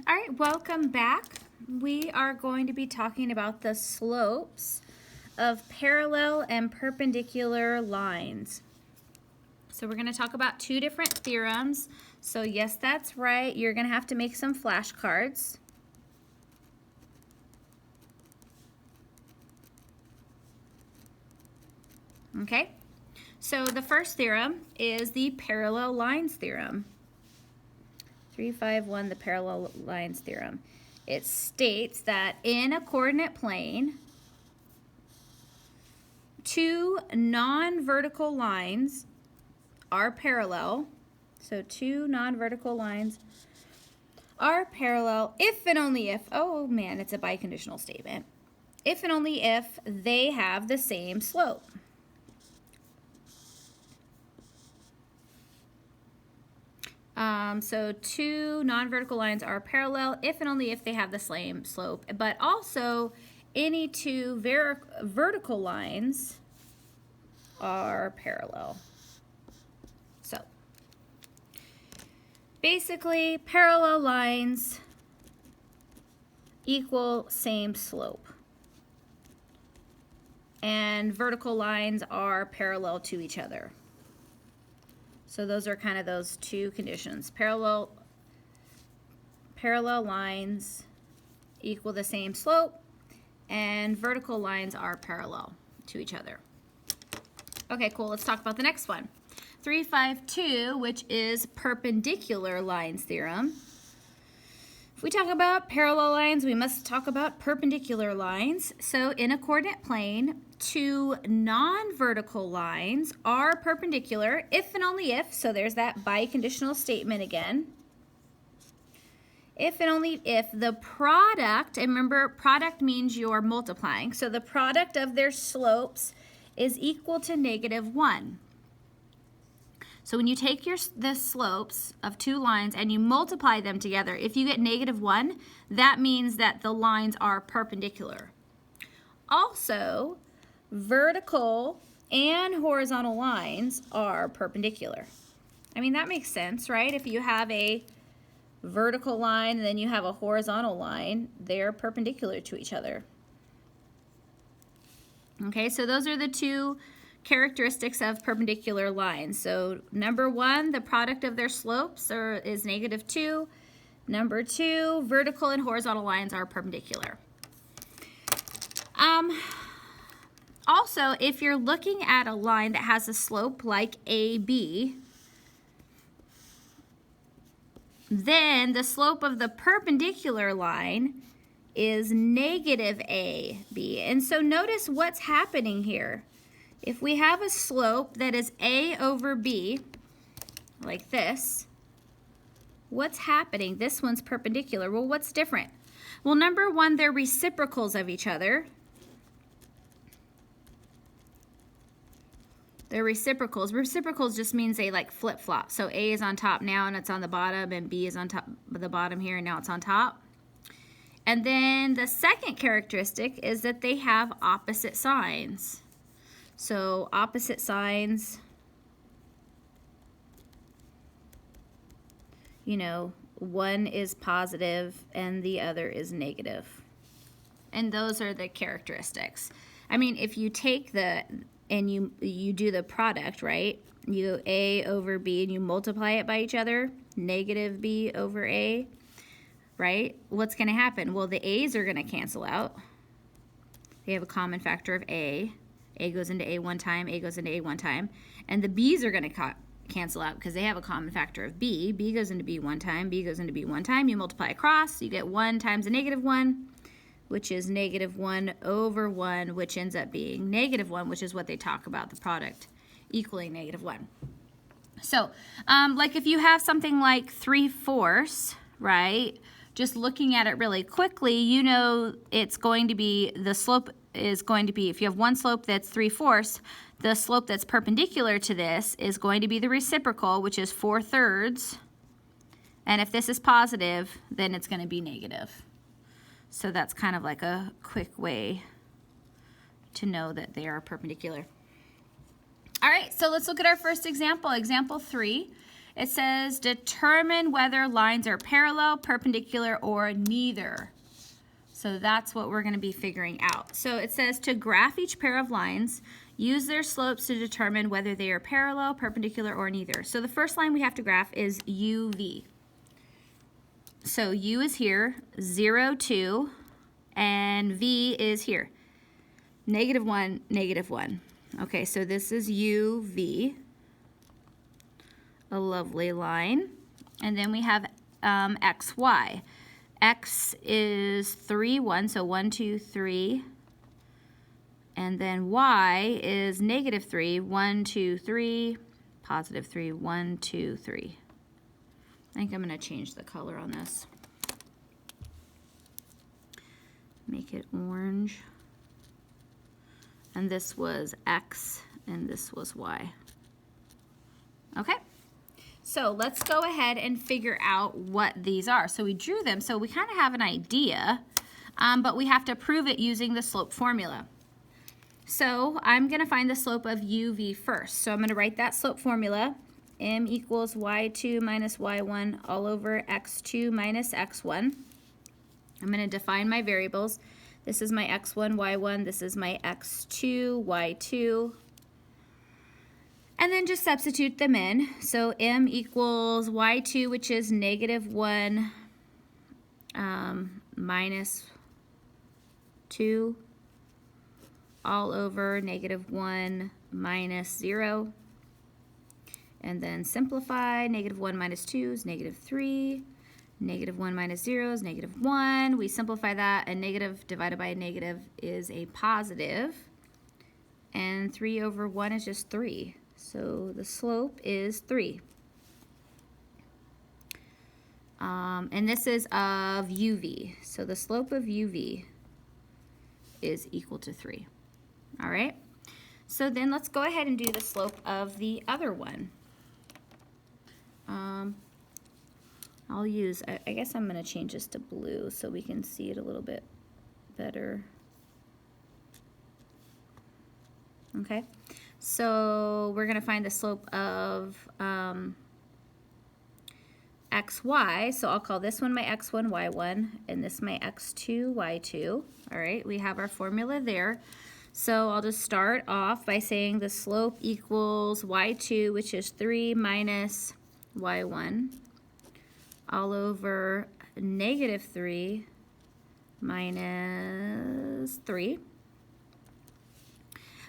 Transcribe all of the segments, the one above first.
All right, welcome back. We are going to be talking about the slopes of parallel and perpendicular lines. So we're going to talk about two different theorems. So yes, that's right. You're going to have to make some flashcards. Okay, so the first theorem is the parallel lines theorem. 351, the parallel lines theorem. It states that in a coordinate plane, two non-vertical lines are parallel. So two non-vertical lines are parallel if and only if, oh man, it's a biconditional statement, if and only if they have the same slope. So two non-vertical lines are parallel if and only if they have the same slope, but also any two vertical lines are parallel. So basically, parallel lines equal same slope, and vertical lines are parallel to each other. So those are kind of those two conditions. Parallel lines equal the same slope, and vertical lines are parallel to each other. Okay, cool. Let's talk about the next one. 352, which is perpendicular lines theorem. If we talk about parallel lines, we must talk about perpendicular lines. So in a coordinate plane, two non-vertical lines are perpendicular if and only if, so there's that biconditional statement again. If and only if the product, and remember product means you're multiplying, so the product of their slopes is equal to -1. So when you take the slopes of two lines and you multiply them together, if you get -1, that means that the lines are perpendicular. Also, vertical and horizontal lines are perpendicular. I mean, that makes sense, right? If you have a vertical line and then you have a horizontal line, they're perpendicular to each other. Okay, so those are the two characteristics of perpendicular lines. So number one, the product of their slopes is -2. Number two, vertical and horizontal lines are perpendicular. Also, if you're looking at a line that has a slope like AB, then the slope of the perpendicular line is -AB. And so notice what's happening here. If we have a slope that is A over B, like this, what's happening? This one's perpendicular. Well, what's different? Well, number one, they're reciprocals of each other. They're reciprocals. Reciprocals just means they like flip-flop. So A is on top now and it's on the bottom, and B is on top of the bottom here and now it's on top. And then the second characteristic is that they have opposite signs. So opposite signs, you know, one is positive and the other is negative. And those are the characteristics. I mean, if you take and you do the product, right? You go A over B and you multiply it by each other, -B over A, right? What's going to happen? Well, the A's are going to cancel out. They have a common factor of A. A goes into A one time, A goes into A one time. And the B's are going to cancel out because they have a common factor of B. B goes into B one time, B goes into B one time. You multiply across, you get 1 times a -1, which is -1 over 1, which ends up being -1, which is what they talk about, the product equaling -1. So, like if you have something like 3/4, right? Just looking at it really quickly, you know it's going to be, the slope is going to be, if you have one slope that's 3/4, the slope that's perpendicular to this is going to be the reciprocal, which is 4/3. And if this is positive, then it's going to be negative. So that's kind of like a quick way to know that they are perpendicular. All right, so let's look at our first example, example 3. It says determine whether lines are parallel, perpendicular, or neither. So that's what we're going to be figuring out. So it says to graph each pair of lines, use their slopes to determine whether they are parallel, perpendicular, or neither. So the first line we have to graph is UV. So U is here, 0, 2, and V is here, -1, -1. Okay, so this is UV, a lovely line. And then we have XY. X is 3, 1, so 1, 2, 3. And then Y is -3, 1, 2, 3, +3, 1, 2, 3. I think I'm going to change the color on this. Make it orange. And this was X, and this was Y. Okay? So let's go ahead and figure out what these are. So we drew them, so we kind of have an idea, but we have to prove it using the slope formula. So I'm going to find the slope of UV first. So I'm going to write that slope formula. M equals y2 minus y1 all over x2 minus x1. I'm going to define my variables. This is my x1, y1. This is my x2, y2. And then just substitute them in. So m equals y2, which is -1 minus 2 all over -1 minus 0. And then simplify. -1 minus 2 is -3. -1 minus 0 is -1. We simplify that. A negative divided by a negative is a positive. And 3 over 1 is just 3. So the slope is 3. And this is of UV. So the slope of UV is equal to 3. All right. So then let's go ahead and do the slope of the other one. I'll use, I guess I'm going to change this to blue so we can see it a little bit better. Okay, so we're going to find the slope of XY. So I'll call this one my X1, Y1, and this my X2, Y2. All right, we have our formula there. So I'll just start off by saying the slope equals Y2, which is 3 minus Y1, all over -3 minus 3.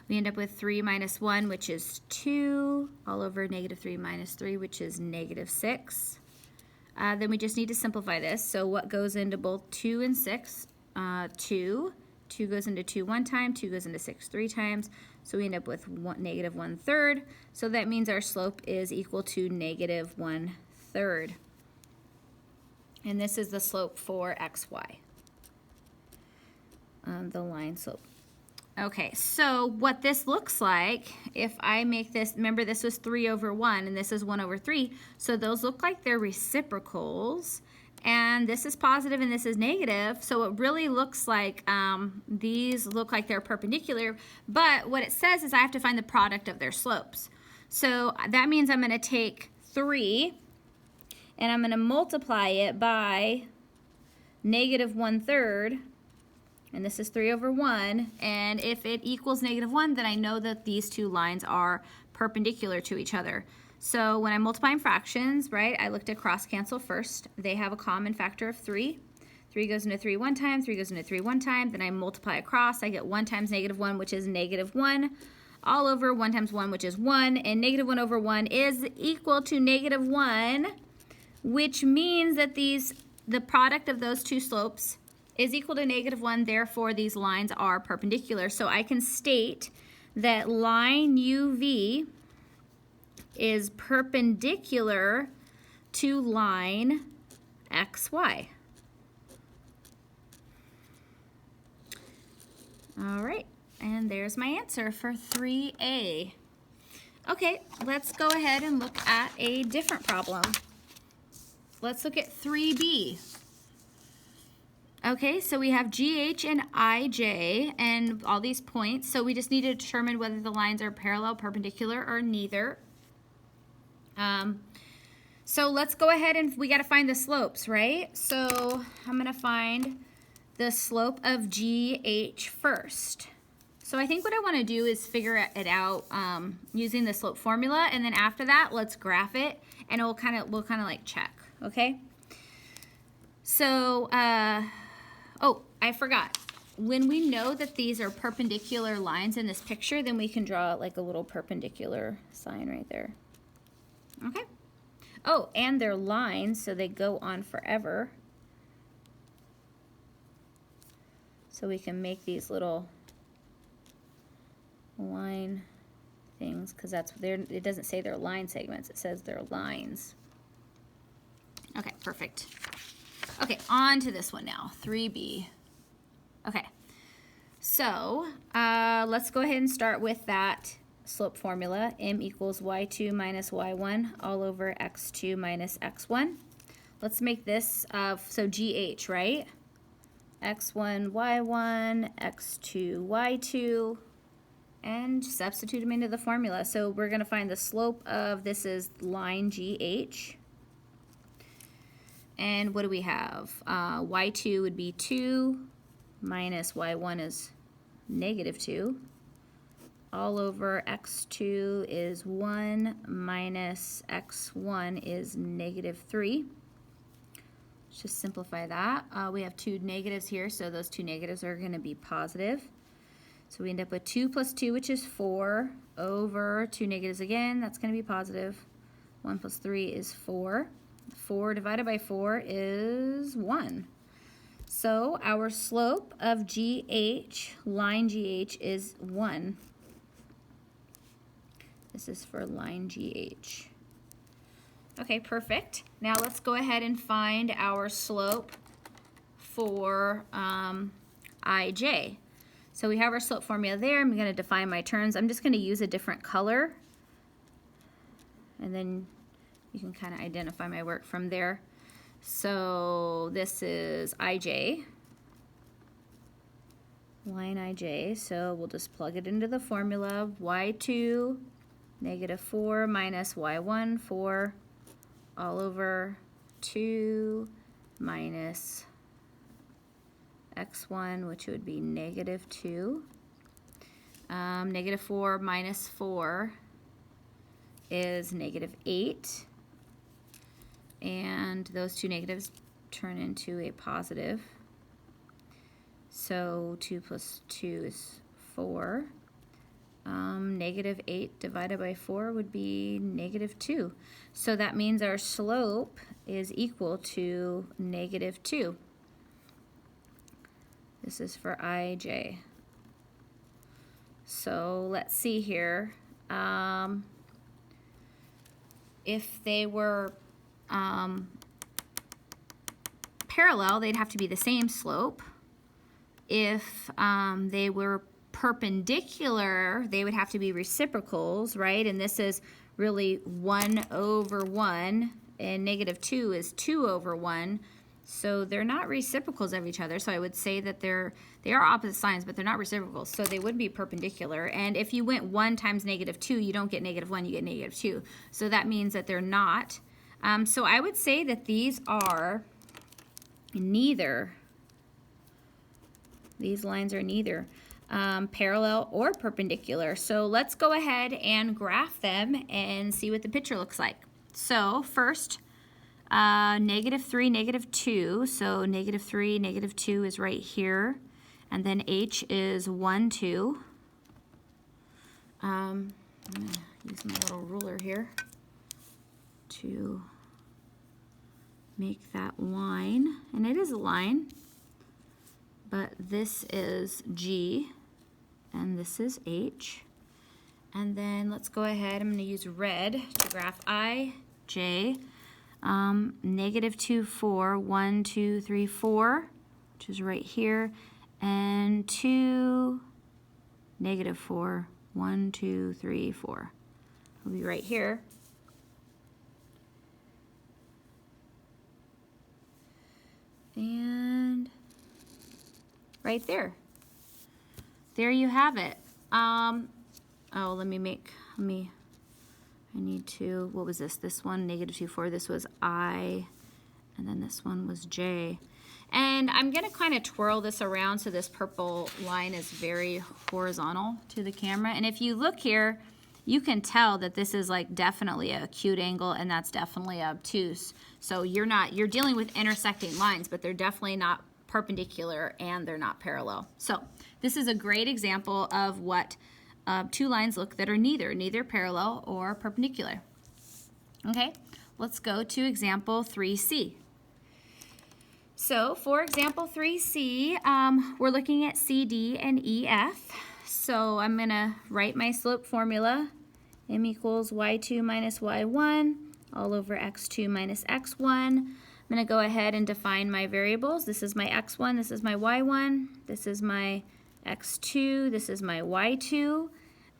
We end up with 3 minus 1, which is 2, all over -3 minus 3, which is -6. Then we just need to simplify this. So what goes into both 2 and 6? 2. 2 goes into 2 one time, 2 goes into 6 3 times. So we end up with -1/3. So that means our slope is equal to -1/3. And this is the slope for XY, the line slope. Okay, so what this looks like, if I make this, remember this was 3 over 1 and this is 1 over 3, so those look like they're reciprocals, and this is positive and this is negative, so it really looks like these look like they're perpendicular, but what it says is I have to find the product of their slopes. So that means I'm going to take 3 and I'm going to multiply it by -1/3. And this is 3 over 1, and if it equals -1, then I know that these two lines are perpendicular to each other. So when I'm multiplying fractions, right, I looked at cross cancel first. They have a common factor of 3. 3 goes into 3 one time, 3 goes into 3 one time, then I multiply across. I get 1 times -1, which is -1, all over 1 times 1, which is 1, and -1 over 1 is equal to -1, which means that the product of those two slopes is equal to -1, therefore these lines are perpendicular. So I can state that line UV is perpendicular to line XY. All right, and there's my answer for 3A. Okay, let's go ahead and look at a different problem. Let's look at 3B. Okay, so we have GH and IJ and all these points. So we just need to determine whether the lines are parallel, perpendicular, or neither. So let's go ahead and we got to find the slopes, right? So I'm going to find the slope of GH first. So I think what I want to do is figure it out using the slope formula, and then after that, let's graph it, and we'll kind of like check, okay? So, oh, I forgot. When we know that these are perpendicular lines in this picture, then we can draw like a little perpendicular sign right there. Okay. Oh, and they're lines, so they go on forever. So we can make these little line things, because that's it doesn't say they're line segments, it says they're lines. Okay, perfect. Okay, on to this one now, 3B. Okay, so let's go ahead and start with that slope formula. M equals y2 minus y1 all over x2 minus x1. Let's make this, so GH, right? x1, y1, x2, y2, and substitute them into the formula. So we're going to find the slope of, this is line GH. And what do we have? Y2 would be 2 minus y1 is negative 2. All over x2 is 1 minus x1 is negative 3. Let's just simplify that. We have two negatives here, so those two negatives are going to be positive. So we end up with 2 plus 2, which is 4, over 2 negatives again. That's going to be positive. 1 plus 3 is 4. 4 divided by 4 is 1. So our slope of GH, line GH, is 1. This is for line GH. Okay, perfect. Now let's go ahead and find our slope for IJ. So we have our slope formula there. I'm going to define my terms. I'm just going to use a different color, and then you can kind of identify my work from there. So this is IJ, line IJ. So we'll just plug it into the formula. Y2, negative 4 minus y1, 4, all over 2 minus x1, which would be negative 2. Negative 4 minus 4 is negative 8. And those two negatives turn into a positive. So 2 plus 2 is 4. Negative 8 divided by 4 would be negative 2. So that means our slope is equal to negative 2. This is for IJ. So let's see here. If they were parallel, they'd have to be the same slope. If they were perpendicular, they would have to be reciprocals, right? And this is really 1 over 1, and negative 2 is 2 over 1. So they're not reciprocals of each other. So I would say that they are opposite signs, but they're not reciprocals. So they would be perpendicular. And if you went 1 times negative 2, you don't get negative 1, you get negative 2. So that means that they're not. So I would say that these are neither. These lines are neither parallel or perpendicular. So let's go ahead and graph them and see what the picture looks like. So first, negative 3, negative 2. So negative 3, negative 2 is right here. And then H is 1, 2. I'm going to use my little ruler here to make that line. And it is a line. But this is G, and this is H. And then let's go ahead, I'm going to use red to graph I, J. Negative 2, 4, 1, 2, 3, 4, which is right here. And 2, negative 4, 1, 2, 3, 4. It'll be right here. And right there. There you have it. Oh, I I need to, what was this? This one, negative 2, 4. This was I, and then this one was J. And I'm going to kind of twirl this around so this purple line is very horizontal to the camera. And if you look here, you can tell that this is like definitely a acute angle, and that's definitely obtuse. So you're dealing with intersecting lines, but they're definitely not perpendicular and they're not parallel. So this is a great example of what two lines look that are neither parallel or perpendicular. Okay, let's go to example 3C. So for example 3C, we're looking at CD and EF. So I'm going to write my slope formula. M equals y2 minus y1 all over x2 minus x1. I'm going to go ahead and define my variables. This is my x1, this is my y1, this is my x2, this is my y2.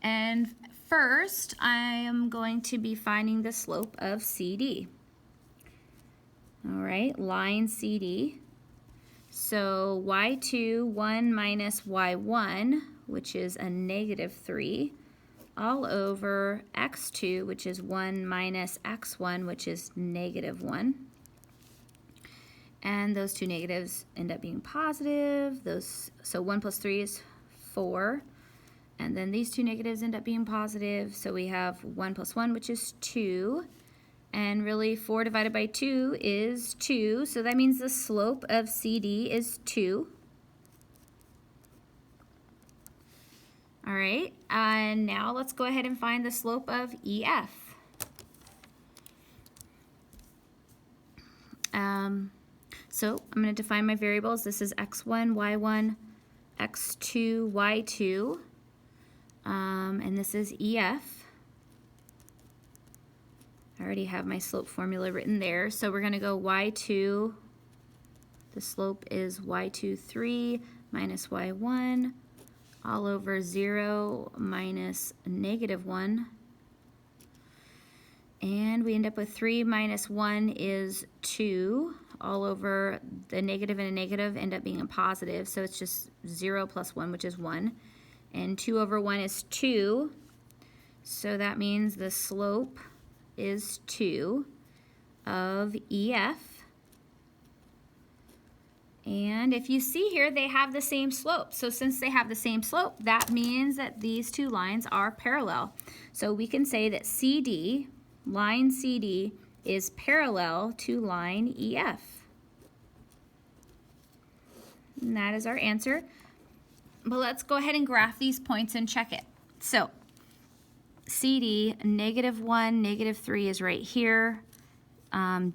And first, I am going to be finding the slope of CD. All right, line CD. So y2, 1 minus y1, which is a negative 3, all over x2, which is 1 minus x1, which is negative 1. And those two negatives end up being positive. So 1 plus 3 is 4. And then these two negatives end up being positive. So we have 1 plus 1, which is 2. And really, 4 divided by 2 is 2. So that means the slope of CD is 2. All right, and now let's go ahead and find the slope of EF. So I'm going to define my variables. This is x1, y1, x2, y2, and this is EF. I already have my slope formula written there. So we're going to go y2, the slope is y2, 3 minus y1, all over 0 minus negative 1. And we end up with 3 minus 1 is 2. All over the negative and a negative end up being a positive. So it's just 0 plus 1, which is 1. And 2 over 1 is 2. So that means the slope is 2 of EF. And if you see here, they have the same slope. So since they have the same slope, that means that these two lines are parallel. So we can say that CD, line CD, is parallel to line EF. And that is our answer. But let's go ahead and graph these points and check it. So CD, negative 1, negative 3 is right here.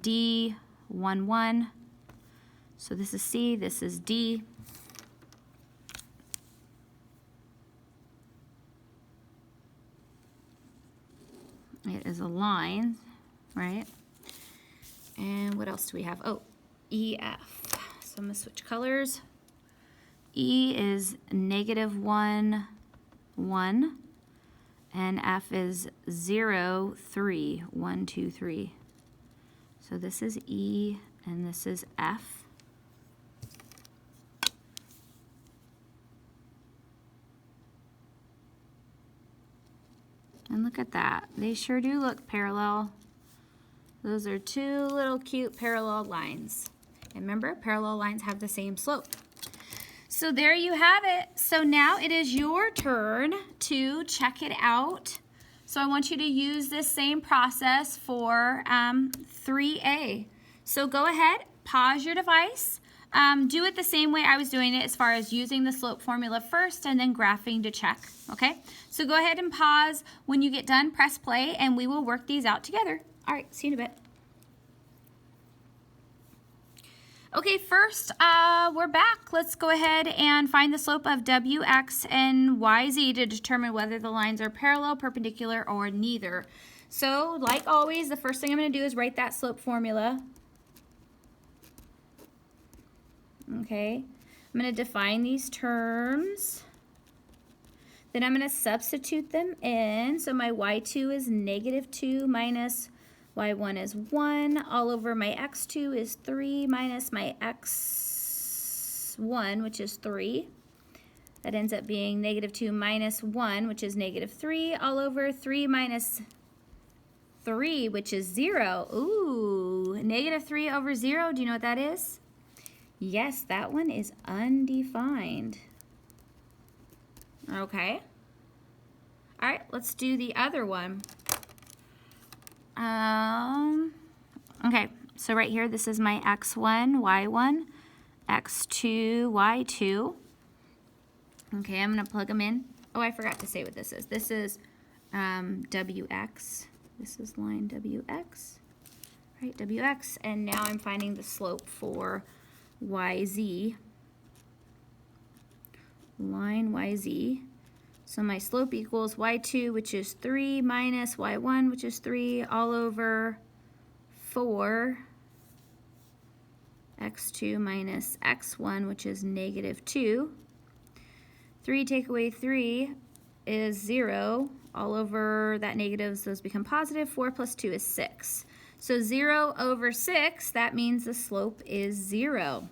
D, 1, 1. So this is C, this is D. It is a line, right? And what else do we have? Oh, EF. So I'm going to switch colors. E is negative 1, 1. And F is 0, 3, 1, 2, 3. So this is E and this is F. And look at that. They sure do look parallel. Those are two little cute parallel lines. And remember, parallel lines have the same slope. So there you have it. So now it is your turn to check it out. So I want you to use this same process for 3A. So go ahead, pause your device. Do it the same way I was doing it as far as using the slope formula first and then graphing to check, okay? So go ahead and pause. When you get done, press play, and we will work these out together. All right, see you in a bit. Okay, first, we're back. Let's go ahead and find the slope of WX and YZ to determine whether the lines are parallel, perpendicular, or neither. So, like always, the first thing I'm going to do is write that slope formula. Okay, I'm going to define these terms. Then I'm going to substitute them in. So my y2 is negative 2 minus y1 is 1. All over my x2 is 3 minus my x1, which is 3. That ends up being negative 2 minus 1, which is negative 3. All over 3 minus 3, which is 0. Ooh, negative 3 over 0, do you know what that is? Yes, that one is undefined. Okay. All right, let's do the other one. Okay, so right here, this is my x1, y1, x2, y2. Okay, I'm gonna plug them in. Oh, I forgot to say what this is. This is wx. This is line wx, right, wx, and now I'm finding the slope for yz, line yz. So my slope equals y2, which is 3, minus y1, which is 3, all over 4 x2 minus x1, which is negative 2. 3 take away 3 is 0. All over that negatives, those become positive. 4 plus 2 is 6. So 0 over 6, that means the slope is 0.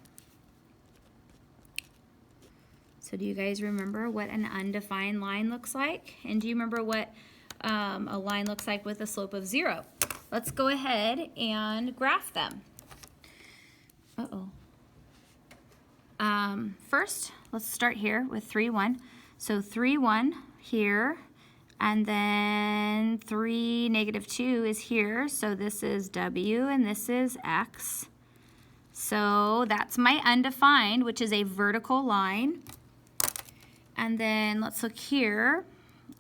So do you guys remember what an undefined line looks like? And do you remember what a line looks like with a slope of 0? Let's go ahead and graph them. First, let's start here with 3, 1. So 3, 1 here, and then 3, negative 2 is here. So this is W and this is X. So that's my undefined, which is a vertical line. And then let's look here,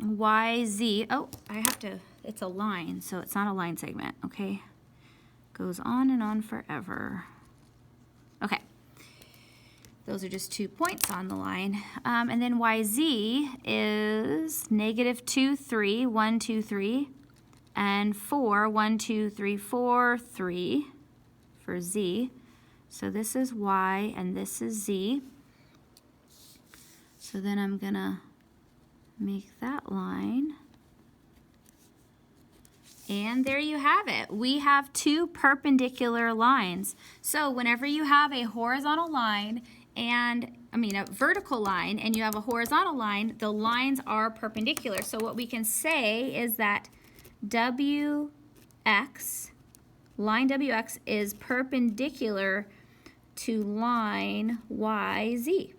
YZ. Oh, I have to, it's a line, so it's not a line segment, okay? Goes on and on forever. Okay. Those are just 2 points on the line. And then YZ is negative 2, 3, 1, 2, 3, and 4, 1, 2, 3, 4, 3 for Z. So this is Y and this is Z. So then I'm gonna make that line. And there you have it. We have 2 perpendicular lines. So whenever you have a horizontal line and, a vertical line and you have a horizontal line, the lines are perpendicular. So what we can say is that WX, line WX is perpendicular to line YZ.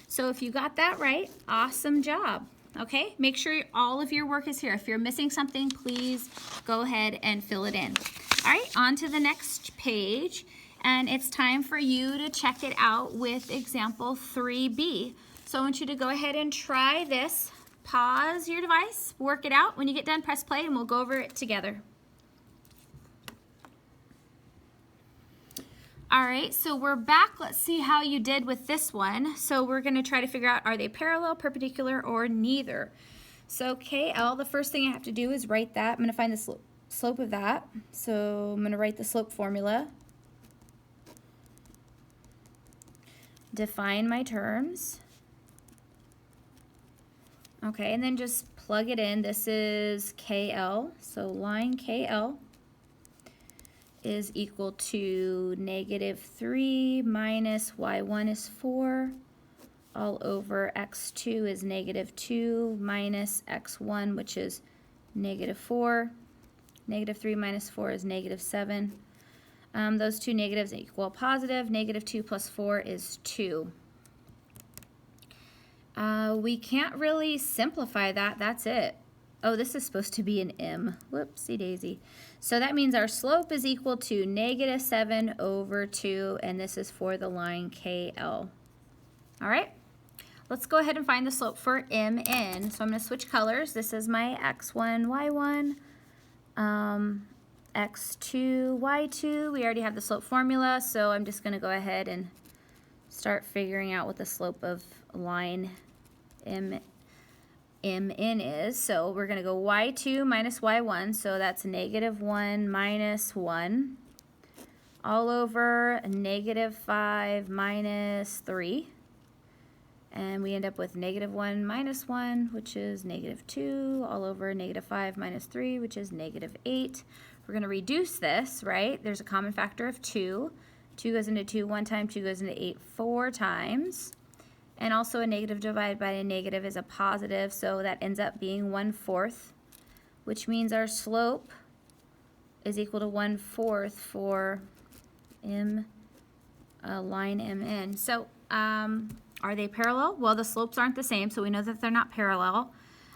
So if you got that right, awesome job. Okay, make sure all of your work is here. If you're missing something, please go ahead and fill it in. All right, on to the next page, and it's time for you to check it out with example 3B. So I want you to go ahead and try this. Pause your device, work it out. When you get done, press play, and we'll go over it together. All right, so we're back. Let's see how you did with this one. So we're going to try to figure out, are they parallel, perpendicular, or neither? So KL, the first thing I have to do is write that. I'm going to find the slope of that. So I'm going to write the slope formula. Define my terms. Okay, and then just plug it in. This is KL, so line KL is equal to negative 3 minus y1 is 4 all over x2 is negative 2 minus x1, which is negative 4. Negative 3 minus 4 is negative 7. Those two negatives equal positive. Negative 2 plus 4 is 2. We can't really simplify that. That's it. Oh, this is supposed to be an M. Whoopsie daisy. So that means our slope is equal to negative 7 over 2, and this is for the line KL. All right, let's go ahead and find the slope for MN. So I'm going to switch colors. This is my X1, Y1, X2, Y2. We already have the slope formula, so I'm just going to go ahead and start figuring out what the slope of line MN is. So we're going to go y2 minus y1, so that's negative 1 minus 1 all over negative 5 minus 3. And we end up with negative 1 minus 1, which is negative 2, all over negative 5 minus 3, which is negative 8. We're going to reduce this, right? There's a common factor of 2. 2 goes into 2 one time, 2 goes into 8 4 times. And also a negative divided by a negative is a positive, so that ends up being 1/4, which means our slope is equal to 1/4 for line MN. So are they parallel? Well, the slopes aren't the same, so we know that they're not parallel.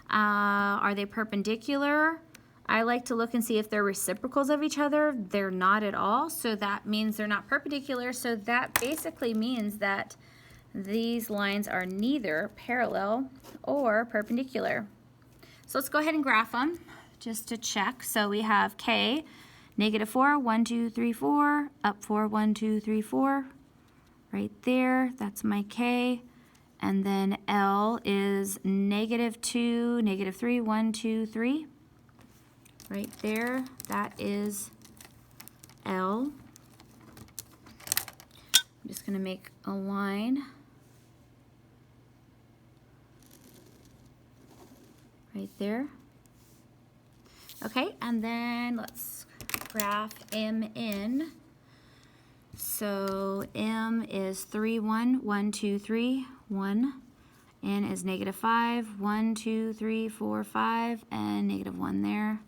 Are they perpendicular? I like to look and see if they're reciprocals of each other. They're not at all, so that means they're not perpendicular. So that basically means that these lines are neither parallel or perpendicular. So let's go ahead and graph them just to check. So we have K, -4, 1, 2, 3, 4, up 4, 1, 2, 3, 4. Right there, that's my K. And then L is -2, -3, 1, 2, 3. Right there, that is L. I'm just going to make a line right there. Okay, and then let's graph MN. So M is 3, 1, 1, 2, 3, 1. N is -5, 1, 2, 3, 4, 5, and -1 there.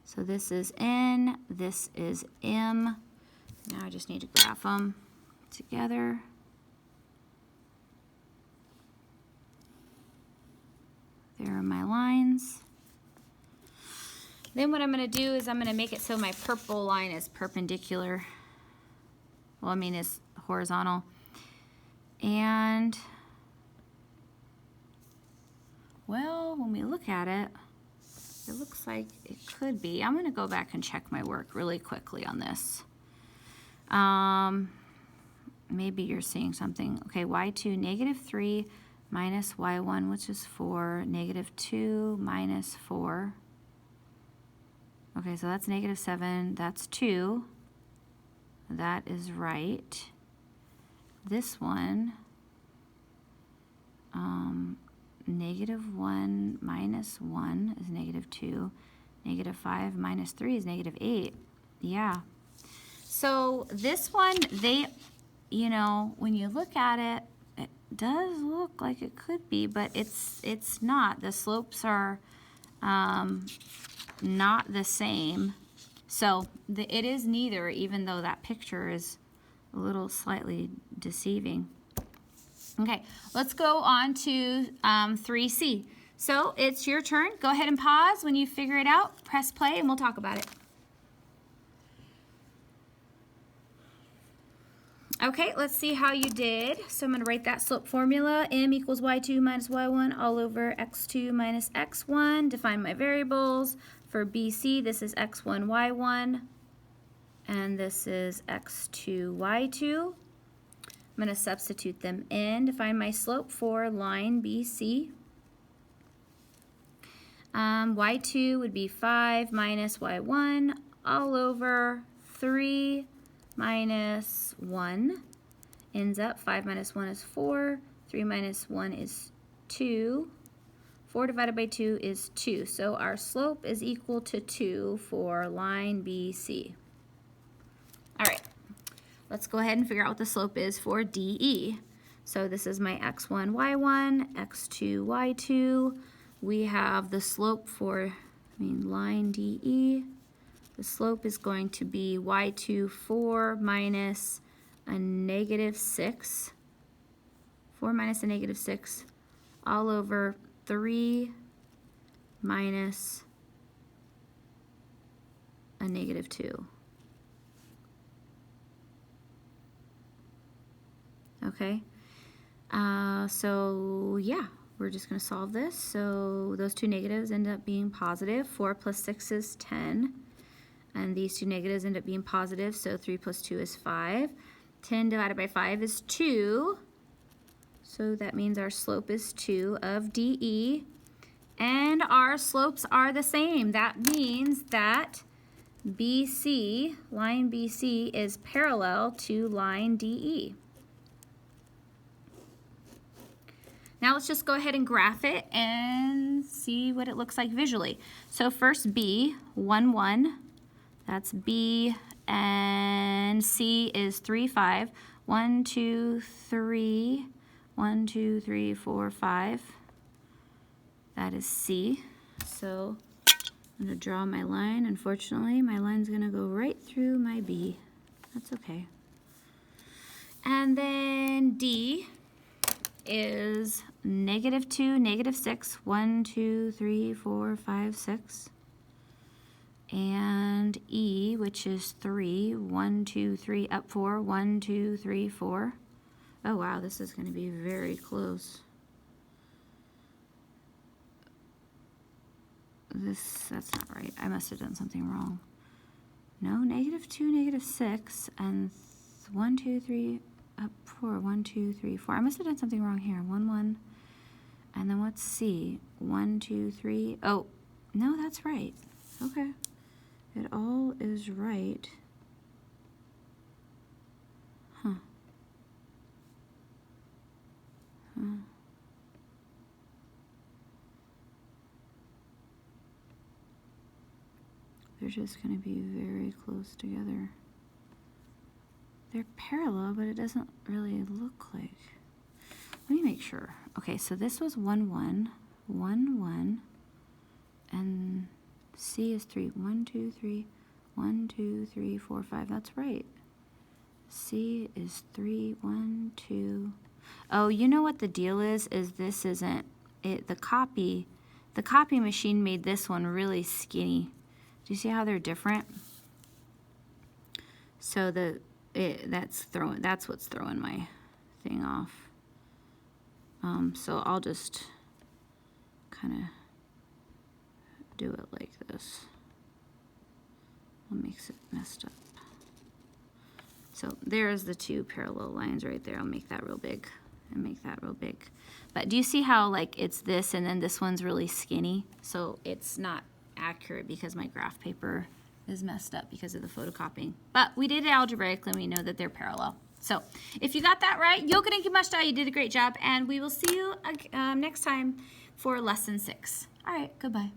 So this is N, this is M. Now I just need to graph them together. There are my lines. Then what I'm going to do is I'm going to make it so my purple line is perpendicular. Well, I mean, is horizontal. And, well, when we look at it, it looks like it could be. I'm going to go back and check my work really quickly on this. Maybe you're seeing something. Okay, y2, -3 minus y1, which is 4, -2 minus 4. Okay, so that's -7, that's 2. That is right. This one, -1 minus 1 is -2. -5 minus 3 is -8. Yeah. So this one, you know, when you look at it, it does look like it could be, but it's not. The slopes are not the same. So it is neither, even though that picture is a little slightly deceiving. Okay, let's go on to 3C. So it's your turn. Go ahead and pause. When you figure it out, press play and we'll talk about it. Okay, let's see how you did. So I'm going to write that slope formula. M equals y2 minus y1 all over x2 minus x1. Define my variables. For BC, this is x1, y1, and this is x2, y2. I'm going to substitute them in to find my slope for line BC. Y2 would be 5 minus y1 all over 3 minus 1. Ends up 5 minus 1 is 4, 3 minus 1 is 2. 4 divided by 2 is 2. So our slope is equal to 2 for line BC. All right, let's go ahead and figure out what the slope is for DE. So this is my x1, y1, x2, y2. We have the slope for, line DE. The slope is going to be y2, 4 minus a -6. 4 minus a -6 all over 3 minus a -2. Okay, so yeah, we're just going to solve this. So those two negatives end up being positive. 4 plus 6 is 10. And these two negatives end up being positive, so 3 plus 2 is 5. 10 divided by 5 is 2. So that means our slope is 2 of DE. And our slopes are the same. That means that BC, line BC, is parallel to line DE. Now let's just go ahead and graph it and see what it looks like visually. So first B, 1, 1. That's B, and C is 3, 5. 1, 2, 3. 1, 2, 3, 4, 5. That is C. So I'm going to draw my line. Unfortunately, my line's going to go right through my B. That's okay. And then D is -2, -6, 1, 2, 3, 4, 5, 6. And E, which is 3, 1, 2, 3, up 4, 1, 2, 3, 4. Oh wow, this is going to be very close. That's not right. I must have done something wrong. No, -2, -6, and 1, 2, 3, up 4, 1, 2, 3, 4. I must have done something wrong here. 1, 1, and then what's C? 1, 2, 3. Oh, no, that's right. Okay, it all is right. Huh. They're just going to be very close together. They're parallel, but it doesn't really look like. Let me make sure. Okay, so this was 1, 1, 1, 1, and C is 3. 1, 2, 3, 1, 2, 3, 4, 5. That's right. C is 3, 1, 2. Oh, you know what the deal is this isn't it. The copy machine made this one really skinny. Do you see how they're different? So that's what's throwing my thing off. So I'll just kind of do it like this. What makes it messed up? So there's the two parallel lines right there. I'll make that real big and make that real big. But do you see how like it's this and then this one's really skinny? So it's not accurate because my graph paper is messed up because of the photocopying. But we did it algebraically and we know that they're parallel. So if you got that right, yokodenki you did a great job, and we will see you next time for lesson 6. All right, goodbye.